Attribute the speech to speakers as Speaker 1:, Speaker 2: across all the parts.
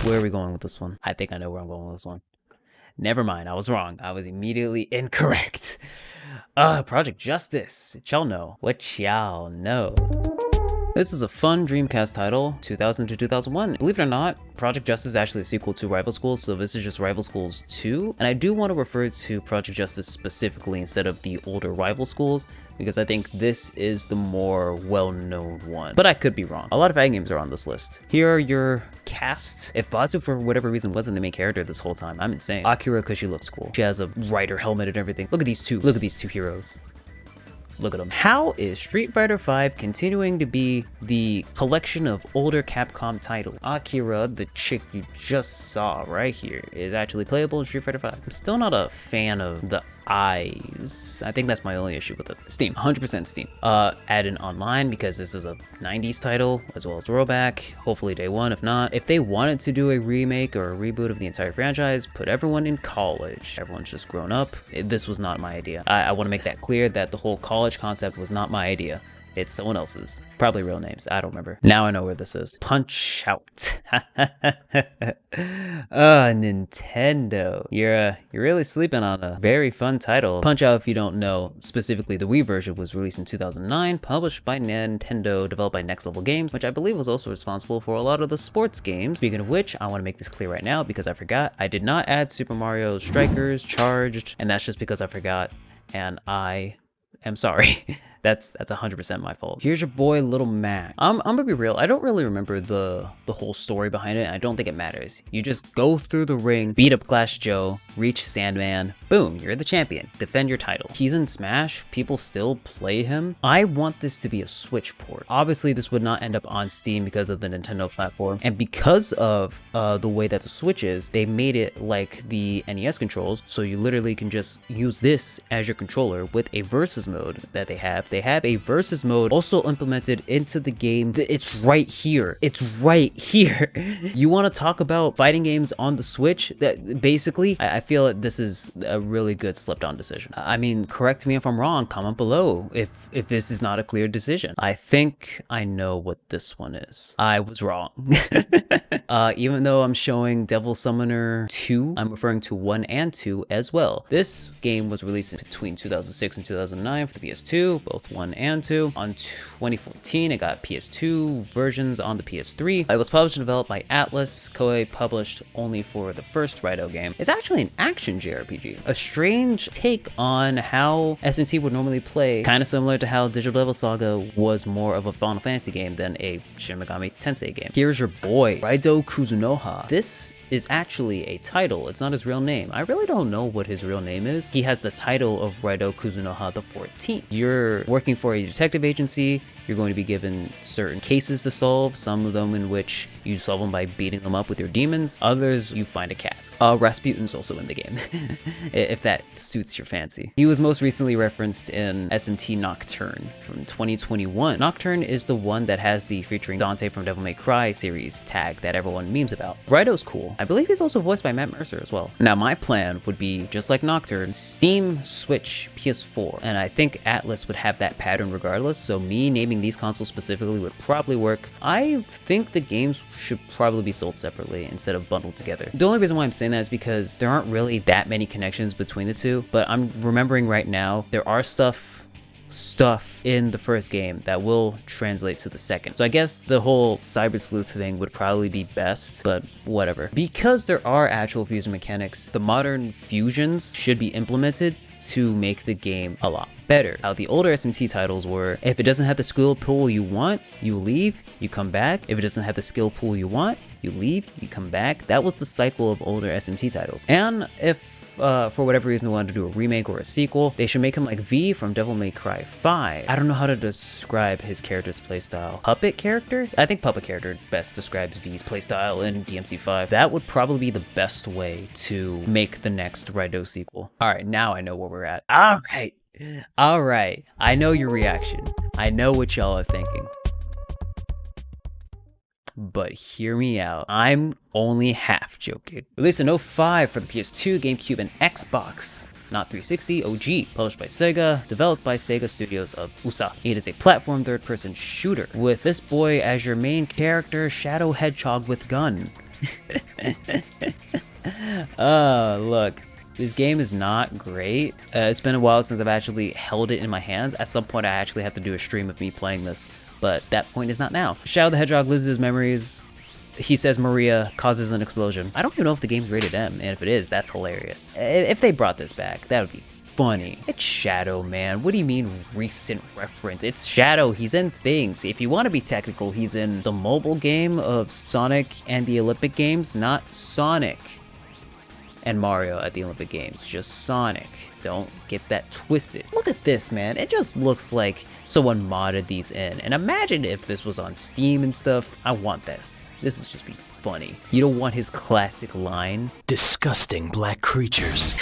Speaker 1: Where are we going with this one? I think I know where I'm going with this one. Never mind, I was wrong. I was immediately incorrect. Project Justice. Y'all know. What y'all know? This is a fun Dreamcast title, 2000 to 2001. Believe it or not, Project Justice is actually a sequel to Rival Schools, so this is just Rival Schools 2. And I do want to refer to Project Justice specifically instead of the older Rival Schools, because I think this is the more well-known one. But I could be wrong. A lot of fighting games are on this list. Here are your cast. If Pt.2 for whatever reason wasn't the main character this whole time, I'm insane. Akira, because she looks cool. She has a rider helmet and everything. Look at these two. Look at these two heroes. Look at them. How is Street Fighter V continuing to be the collection of older Capcom titles? Akira, the chick you just saw right here, is actually playable in Street Fighter V. I'm still not a fan of the eyes. I think that's my only issue with it. Steam, 100% Steam. Add in online because this is a 90s title as well as rollback. Hopefully day one. If not, if they wanted to do a remake or a reboot of the entire franchise, put everyone in college. Everyone's just grown up. This was not my idea. I want to make that clear that the whole college concept was not my idea. It's someone else's. Probably real names. I don't remember. Now I know where this is. Punch Out. Nintendo. You're really sleeping on a very fun title. Punch Out, if you don't know, specifically the Wii version was released in 2009, published by Nintendo, developed by Next Level Games, which I believe was also responsible for a lot of the sports games. Speaking of which, I want to make this clear right now because I forgot. I did not add Super Mario Strikers Charged, and that's just because I forgot, and I am sorry. That's 100% my fault. Here's your boy, Little Mac. I'm gonna be real. I don't really remember the whole story behind it. I don't think it matters. You just go through the ring, beat up Glass Joe, reach Sandman, boom, you're the champion. Defend your title. He's in Smash. People still play him. I want this to be a Switch port. Obviously, this would not end up on Steam because of the Nintendo platform, and because of the way that the Switch is, they made it like the NES controls, so you literally can just use this as your controller with a versus mode that they have. They have a versus mode also implemented into the game. It's right here. It's right here. You want to talk about fighting games on the Switch? That basically, I feel that this is a really good slept-on decision. I mean, correct me if I'm wrong. Comment below if this is not a clear decision. I think I know what this one is. I was wrong. Even though I'm showing Devil Summoner 2, I'm referring to 1 and 2 as well. This game was released between 2006 and 2009 for the PS2, both 1 and 2. On 2014, it got PS2 versions on the PS3. It was published and developed by Atlas. Koei published only for the first Raito game. It's actually an action JRPG. A strange take on how SMT would normally play, kind of similar to how Digital Devil Saga was more of a Final Fantasy game than a Shin Megami Tensei game. Here's your boy, Raito Kuzunoha. This is actually a title. It's not his real name. I really don't know what his real name is. He has the title of Raito Kuzunoha the 14th. You're working for a detective agency. You're going to be given certain cases to solve, some of them in which you solve them by beating them up with your demons. Others, you find a cat. Rasputin's also in the game, if that suits your fancy. He was most recently referenced in SMT Nocturne from 2021. Nocturne is the one that has the featuring Dante from Devil May Cry series tag that everyone memes about. Raito's cool. I believe he's also voiced by Matt Mercer as well. Now, my plan would be, just like Nocturne, Steam, Switch, PS4, and I think Atlas would have that pattern regardless, so me naming these consoles specifically would probably work. I think the games should probably be sold separately instead of bundled together. The only reason why I'm saying that is because there aren't really that many connections between the two, but I'm remembering right now there are stuff in the first game that will translate to the second. So I guess the whole cyber sleuth thing would probably be best, but whatever. Because there are actual fusion mechanics, the modern fusions should be implemented to make the game a lot better. How the older SMT titles were, if it doesn't have the skill pool you want, you leave, you come back. If it doesn't have the skill pool you want, you leave, you come back. That was the cycle of older SMT titles. And if for whatever reason they wanted to do a remake or a sequel, they should make him like V from Devil May Cry 5. I don't know how to describe his character's playstyle. Puppet character? I think puppet character best describes V's playstyle in DMC5. That would probably be the best way to make the next Raito sequel. Alright, now I know where we're at. Alright. I know your reaction. I know what y'all are thinking. But hear me out. I'm only half joking. Released in 2005 for the PS2, GameCube, and Xbox. Not 360, OG. Published by Sega, developed by Sega Studios of USA. It is a platform third-person shooter, with this boy as your main character, Shadow Hedgehog with gun. Look, this game is not great. It's been a while since I've actually held it in my hands. At some point, I actually have to do a stream of me playing this, but that point is not now. Shadow the Hedgehog loses his memories. He says Maria causes an explosion. I don't even know if the game's rated M, and if it is, that's hilarious. If they brought this back, that would be funny. It's Shadow, man. What do you mean recent reference? It's Shadow. He's in things. If you want to be technical, he's in the mobile game of Sonic and the Olympic Games, not Sonic and Mario at the Olympic Games, just Sonic. Don't get that twisted. Look at this, man. It just looks like someone modded these in. And imagine if this was on Steam and stuff. I want this. This would just be funny. You don't want his classic line,
Speaker 2: "Disgusting black creatures,"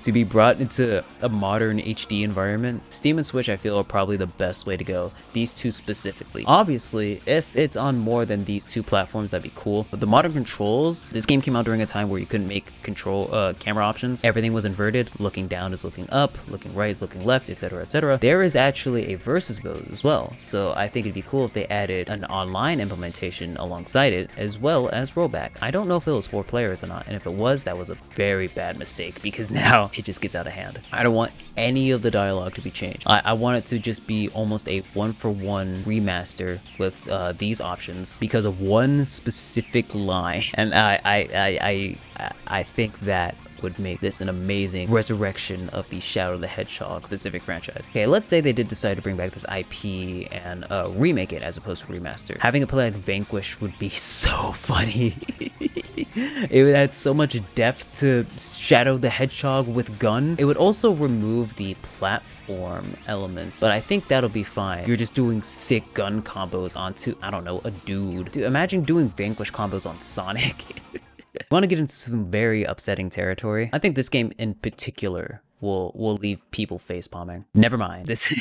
Speaker 1: to be brought into a modern HD environment. Steam and Switch, I feel, are probably the best way to go. These two specifically. Obviously, if it's on more than these two platforms, that'd be cool. But the modern controls, this game came out during a time where you couldn't make camera options. Everything was inverted. Looking down is looking up, looking right is looking left, etc., etc. There is actually a versus mode as well. So I think it'd be cool if they added an online implementation alongside it, as well as rollback. I don't know if it was 4 players or not, and if it was, that was a very bad mistake, because now it just gets out of hand. I don't want any of the dialogue to be changed. I want it to just be almost a one-for-one remaster with these options because of one specific line, and I think that would make this an amazing resurrection of the Shadow the Hedgehog specific franchise. Okay, let's say they did decide to bring back this IP and remake it as opposed to remaster. Having it play like Vanquish would be so funny. It would add so much depth to Shadow the Hedgehog with gun. It would also remove the platform elements, but I think that'll be fine. You're just doing sick gun combos onto, I don't know, a dude. Dude, imagine doing Vanquish combos on Sonic. I want to get into some very upsetting territory. I think this game in particular will leave people face palming. Never mind. This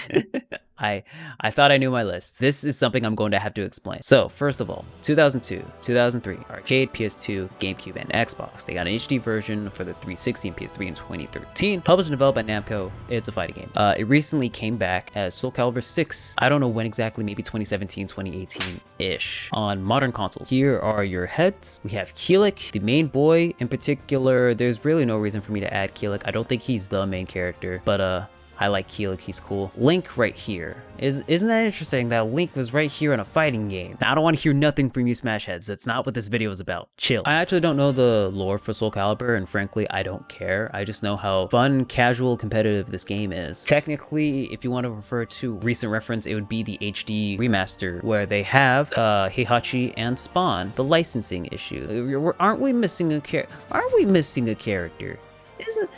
Speaker 1: I thought I knew my list. This is something I'm going to have to explain. So first of all, 2002, 2003, arcade, PS2, GameCube, and Xbox. They got an HD version for the 360 and PS3 in 2013. Published and developed by Namco. It's a fighting game. It recently came back as Soul Calibur 6. I don't know when exactly, maybe 2017, 2018-ish on modern consoles. Here are your heads. We have Keelik, the main boy in particular. There's really no reason for me to add Keelik. I don't think he's the main character, but I like Keelik, he's cool. Link right here. Isn't that interesting that Link was right here in a fighting game? Now, I don't want to hear nothing from you Smashheads. That's not what this video is about. Chill. I actually don't know the lore for Soul Calibur, and frankly, I don't care. I just know how fun, casual, competitive this game is. Technically, if you want to refer to recent reference, it would be the HD remaster, where they have Heihachi and Spawn. The licensing issue. Aren't we missing a character? Isn't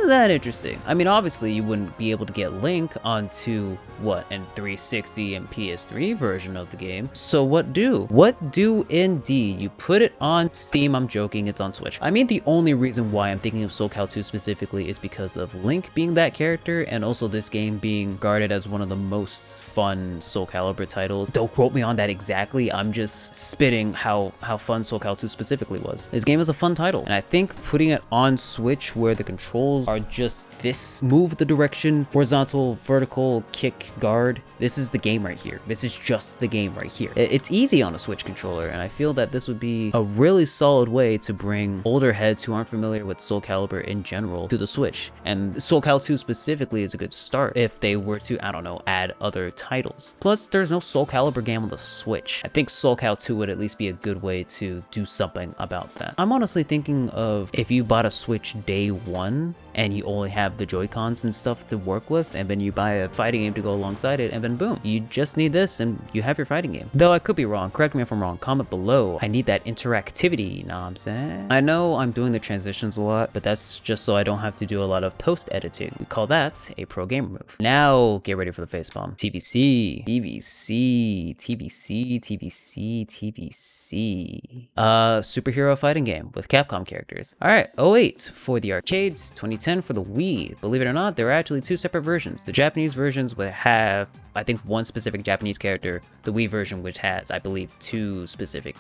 Speaker 1: that interesting? I mean, obviously you wouldn't be able to get Link onto what, an 360 and PS3 version of the game. So what do? What do indeed? You put it on Steam. I'm joking, it's on Switch. I mean, the only reason why I'm thinking of Soul Calibur 2 specifically is because of Link being that character, and also this game being regarded as one of the most fun Soul Calibur titles. Don't quote me on that exactly. I'm just spitting how fun Soul Calibur 2 specifically was. This game is a fun title, and I think putting it on Switch where the controls are just this: move the direction, horizontal, vertical, kick, guard. This is the game right here. This is just the game right here. It's easy on a Switch controller, and I feel that this would be a really solid way to bring older heads who aren't familiar with Soul Calibur in general to the Switch. And Soul Calibur 2 specifically is a good start if they were to, I don't know, add other titles. Plus, there's no Soul Calibur game on the Switch. I think Soul Calibur 2 would at least be a good way to do something about that. I'm honestly thinking of, if you bought a Switch day one and you only have the Joy-Cons and stuff to work with, and then you buy a fighting game to go alongside it, and then boom, you just need this and you have your fighting game. Though I could be wrong, correct me if I'm wrong, comment below. I need that interactivity, you know what I'm saying? I know I'm doing the transitions a lot, but that's just so I don't have to do a lot of post-editing. We call that a pro gamer move. Now, get ready for the facepalm. TBC, TBC, TBC, TBC, TBC. Superhero fighting game with Capcom characters. Alright, 08 for the arcades, 2010 for the Wii. Believe it or not, there are actually two separate versions. The Japanese versions would have, I think, one specific Japanese character. The Wii version, which has, I believe, two specific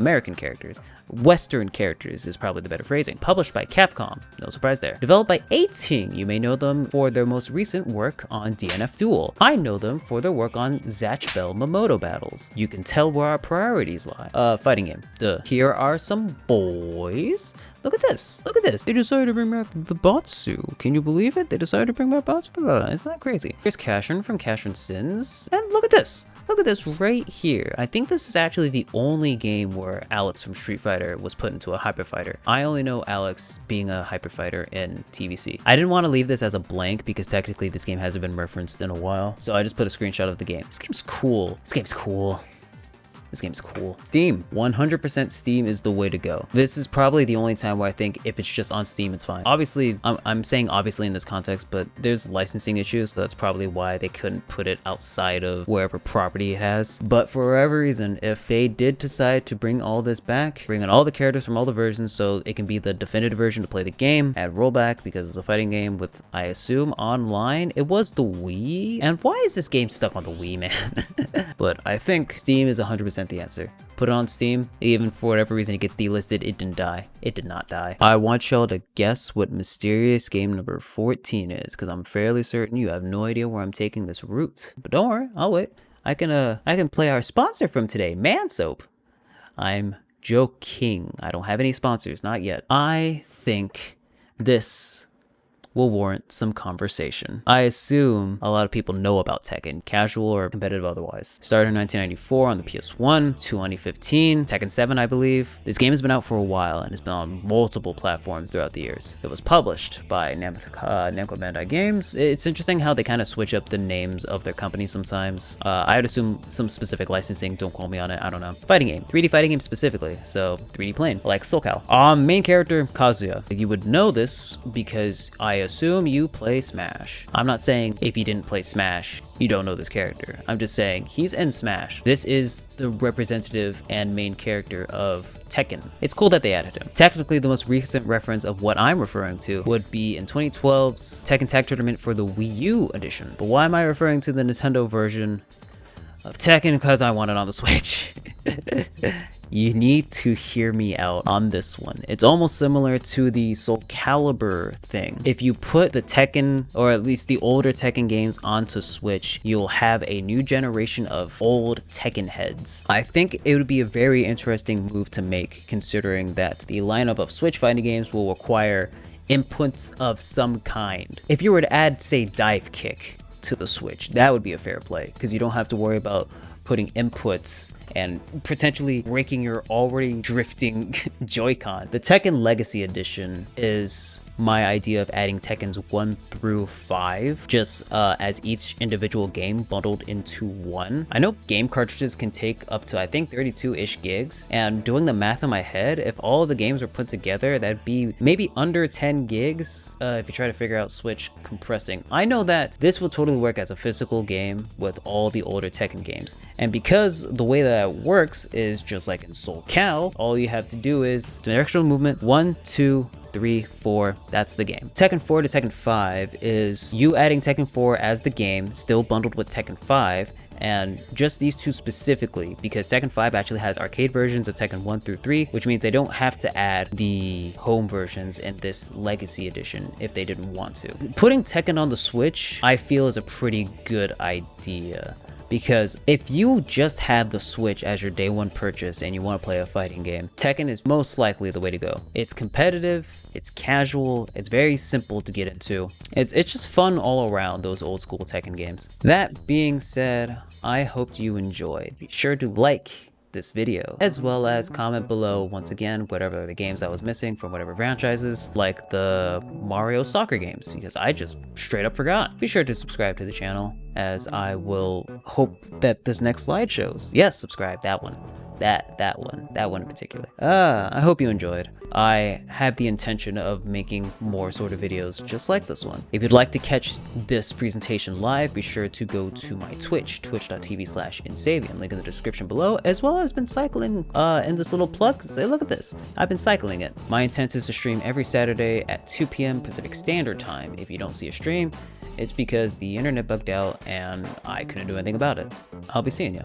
Speaker 1: American characters. Western characters is probably the better phrasing. Published by Capcom, no surprise there. Developed by A-Ting, you may know them for their most recent work on DNF Duel. I know them for their work on Zatch Bell Momoto battles. You can tell where our priorities lie. Fighting game, duh. Here are some boys. Look at this. Look at this. They decided to bring back the Batsu. Can you believe it? They decided to bring back Batsu. Isn't that crazy? Here's Casherin from Casherin Sins. And look at this. Look at this right here. I think this is actually the only game where Alex from Street Fighter was put into a Hyper Fighter. I only know Alex being a Hyper Fighter in TVC. I didn't want to leave this as a blank because technically this game hasn't been referenced in a while. So I just put a screenshot of the game. This game's cool. This game's cool. This game's cool. Steam, 100% Steam is the way to go. This is probably the only time where I think if it's just on Steam, it's fine. Obviously, I'm saying obviously in this context, but there's licensing issues, so that's probably why they couldn't put it outside of wherever property it has. But for whatever reason, if they did decide to bring all this back, bring in all the characters from all the versions so it can be the definitive version to play the game, add rollback because it's a fighting game with, I assume, online. It was the Wii. And why is this game stuck on the Wii, man? But I think Steam is 100% the answer. Put it on Steam, even for whatever reason it gets delisted, it didn't die. It did not die. I want y'all to guess what mysterious game number 14 is, because I'm fairly certain you have no idea where I'm taking this route. But don't worry, I'll wait. I can play our sponsor from today, Man Soap. I'm joking. I don't have any sponsors, not yet. I think this will warrant some conversation. I assume a lot of people know about Tekken, casual or competitive otherwise. Started in 1994 on the PS1, 2015, Tekken 7 I believe. This game has been out for a while and has been on multiple platforms throughout the years. It was published by Namco Bandai Games. It's interesting how they kind of switch up the names of their companies sometimes. I would assume some specific licensing, don't quote me on it, I don't know. Fighting game, 3D fighting game specifically, so 3D plane, like SoulCal. Main character, Kazuya. You would know this because I assume you play Smash. I'm not saying if you didn't play Smash, you don't know this character. I'm just saying he's in Smash. This is the representative and main character of Tekken. It's cool that they added him. Technically, the most recent reference of what I'm referring to would be in 2012's Tekken Tag Tournament for the Wii U edition. But why am I referring to the Nintendo version of Tekken? Because I want it on the Switch. You need to hear me out on this one. It's almost similar to the Soul Calibur thing. If you put the Tekken, or at least the older Tekken games onto Switch, you'll have a new generation of old Tekken heads. I think it would be a very interesting move to make, considering that the lineup of Switch fighting games will require inputs of some kind. If you were to add, say, Dive Kick to the Switch, that would be a fair play, because you don't have to worry about putting inputs and potentially breaking your already drifting Joy-Con. The Tekken Legacy Edition is my idea of adding Tekkens 1 through 5 just as each individual game bundled into one. I know game cartridges can take up to I think 32-ish gigs, and doing the math in my head, if all of the games were put together, that'd be maybe under 10 gigs if you try to figure out Switch compressing. I know that this will totally work as a physical game with all the older Tekken games, and because the way that it works is just like in Soul Cal, all you have to do is directional movement 1, 2, 3, 4, that's the game. Tekken 4 to Tekken 5 is you adding Tekken 4 as the game, still bundled with Tekken 5, and just these two specifically, because Tekken 5 actually has arcade versions of Tekken 1 through 3, which means they don't have to add the home versions in this Legacy Edition if they didn't want to. Putting Tekken on the Switch, I feel, is a pretty good idea. Because if you just have the Switch as your day one purchase and you want to play a fighting game, Tekken is most likely the way to go. It's competitive, it's casual, it's very simple to get into. It's just fun all around, those old school Tekken games. That being said, I hope you enjoyed. Be sure to like this video, as well as comment below once again whatever the games I was missing from whatever franchises, like the Mario soccer games, because I just straight up forgot. Be sure to subscribe to the channel, as I will hope that this next slide shows. Yes, subscribe, that one. That one in particular. I hope you enjoyed. I have the intention of making more sort of videos just like this one. If you'd like to catch this presentation live, be sure to go to my Twitch, twitch.tv/Insavian, link in the description below, as well as been cycling in this little plug. Say, look at this. I've been cycling it. My intent is to stream every Saturday at 2 p.m. Pacific Standard Time. If you don't see a stream, it's because the internet bugged out and I couldn't do anything about it. I'll be seeing you.